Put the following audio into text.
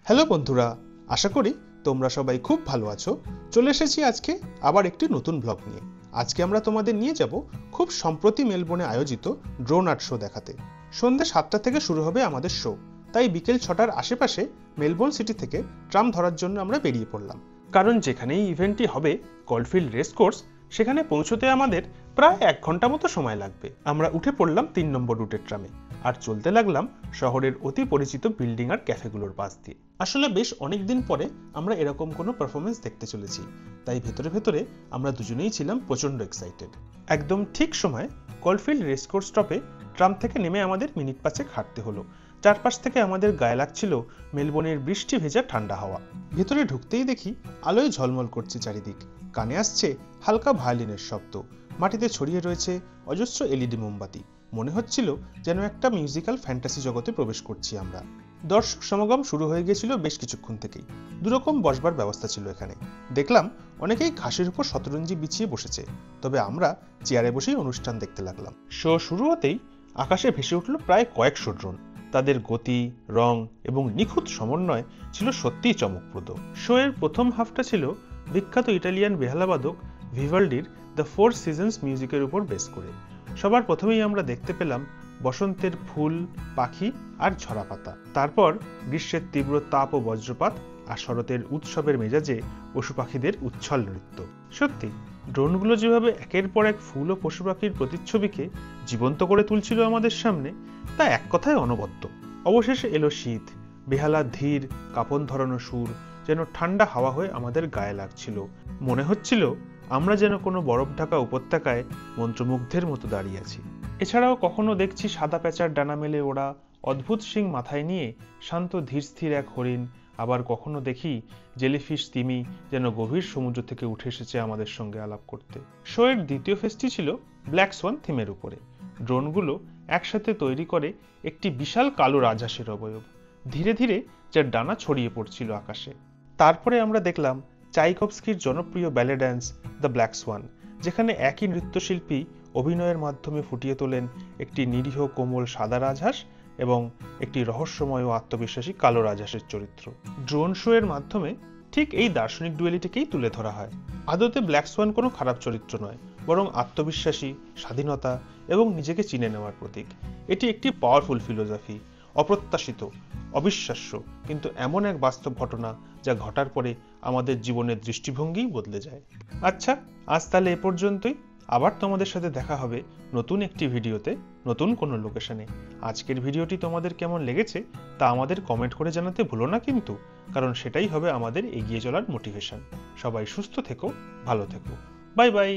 Hello বন্ধুরা, আশা করি তোমরা সবাই খুব ভালো আছো। চলে এসেছি আজকে আবার একটি নতুন ব্লগ নিয়ে। আজকে আমরা তোমাদের নিয়ে যাব খুব সম্প্রতি মেলবোর্নে আয়োজিত ড্রোন আর্ট শো দেখাতে। সন্ধ্যে 7টা থেকে শুরু হবে আমাদের শো, তাই বিকেল 6টার আশেপাশে মেলবোর্ন সিটি থেকে ট্রাম ধরার জন্য আমরা বেরিয়ে পড়লাম। কারণ যেখানেই ইভেন্টটি হবে, কলফিল্ড রেস কোর্স, সেখানে পৌঁছতে আমাদের প্রায় 1 ঘন্টা মতো সময় লাগবে। আমরা উঠে পড়লাম 3 নম্বর রুটের ট্রামে আর চলতে লাগলাম শহরের অতি পরিচিত বিল্ডিং আর ক্যাফেগুলোর পাশ দিয়ে। আসলে বেশ অনেকদিন পরে আমরা এরকম কোনো পারফরমেন্স দেখতে চলেছি, তাই ভেতরে ভেতরে আমরা দুজনেই ছিলাম প্রচন্ড এক্সাইটেড। একদম ঠিক সময় কলফিল্ড রেসকোর্স স্টপে ট্রাম থেকে নেমে আমাদের মিনিট 5 হাঁটতে হলো। চারপাশ থেকে আমাদের গায়ে লাগছিল মেলবোর্নের বৃষ্টি ভেজা ঠান্ডা হাওয়া। ভেতরে ঢুকতেই দেখি আলোয় ঝলমল করছে চারিদিক, কানে আসছে হালকা ভায়োলিনের শব্দ, মাটিতে ছড়িয়ে রয়েছে অজস্র এলইডি মোমবাতি। মনে হচ্ছিল যেন একটা মিউজিক্যাল ফ্যান্টাসি জগতে প্রবেশ করছি আমরা। দর্শক সমাগম শুরু হয়ে গিয়েছিল বেশ কিছুক্ষণ থেকেই। দুরকম বসবার ব্যবস্থা ছিল এখানে। দেখলাম অনেকেই ঘাসের উপর শতরঞ্জি বিছিয়ে বসেছে, তবে আমরা চেয়ারে বসেই অনুষ্ঠান দেখতে লাগলাম। শো শুরু হতেই আকাশে ভেসে উঠল প্রায় কয়েকশো ড্রোন। তাদের গতি, রং এবং নিখুঁত সমন্বয় ছিল সত্যিই চমকপ্রদ। শো এর প্রথম হাফটা ছিল বিখ্যাত ইটালিয়ান বেহালাবাদক ভিভাল্ডির দ্য ফোর সিজনস মিউজিকের উপর বেস করে। সবার প্রথমেই আমরা দেখতে পেলাম বসন্তের ফুল, পাখি আর ঝরা পাতা। তারপর গ্রীষ্মের তীব্র তাপ ও বজ্রপাত, আর শরতের উৎসবের মেজাজে পশু পাখিদের উচ্ছল নৃত্য। সত্যি ড্রোনগুলো যেভাবে একের পর এক ফুল ও পশু পাখির প্রতিচ্ছবিকে জীবন্ত করে তুলছিল আমাদের সামনে, তা এক কথায় অনবদ্য। অবশেষে এলো শীত। বেহালার ধীর কাঁপন ধরানো সুর যেন ঠান্ডা হাওয়া হয়ে আমাদের গায়ে লাগছিল। মনে হচ্ছিল আমরা যেন কোনো বরফ ঢাকা উপত্যকায় মন্ত্রমুগ্ধের মতো দাঁড়িয়ে আছি। এছাড়াও কখনো দেখছি সাদা প্যাঁচার ডানা মেলে ওরা, অদ্ভুত শিং মাথায় নিয়ে শান্ত ধীরস্থির এক হরিণ। আবার কখনো দেখি জেলিফিশ তিমি যেন গভীর সমুদ্র থেকে উঠে এসেছে আমাদের সঙ্গে আলাপ করতে। শো এর দ্বিতীয় ফেস্টটি ছিল ব্ল্যাক সোয়ান থিমের উপরে। ড্রোনগুলো একসাথে তৈরি করে একটি বিশাল কালো রাজহাঁসের অবয়ব, ধীরে ধীরে যার ডানা ছড়িয়ে পড়ছিল আকাশে। তারপরে আমরা দেখলাম চাইকভস্কির জনপ্রিয় ব্যালে ড্যান্স দ্য ব্ল্যাক সোয়ান, যেখানে একই নৃত্যশিল্পী অভিনয়ের মাধ্যমে ফুটিয়ে তোলেন একটি নিরীহ কোমল সাদা রাজহাঁস এবং একটি রহস্যময় ও আত্মবিশ্বাসী কালো রাজহাঁসের চরিত্র। ড্রোন শো এর মাধ্যমে ঠিক এই দার্শনিক ডুয়েলিটিকেই তুলে ধরা হয়। আদতে ব্ল্যাক সোয়ান কোনো খারাপ চরিত্র নয়, বরং আত্মবিশ্বাসী, স্বাধীনতা এবং নিজেকে চিনে নেওয়ার প্রতীক। এটি একটি পাওয়ারফুল ফিলোসফি, অপ্রত্যাশিত, অবিশ্বাস্য, কিন্তু এমন এক বাস্তব ঘটনা যা ঘটার পরে আমাদের জীবনের দৃষ্টিভঙ্গি বদলে যায়। আচ্ছা, আজ তাহলে এ পর্যন্তই। আবার তোমাদের সাথে দেখা হবে নতুন একটি ভিডিওতে, নতুন কোনো লোকেশনে। আজকের ভিডিওটি তোমাদের কেমন লেগেছে তা আমাদের কমেন্ট করে জানাতে ভুলো না কিন্তু, কারণ সেটাই হবে আমাদের এগিয়ে চলার মোটিভেশন। সবাই সুস্থ থেকো, ভালো থেকো। Bye bye.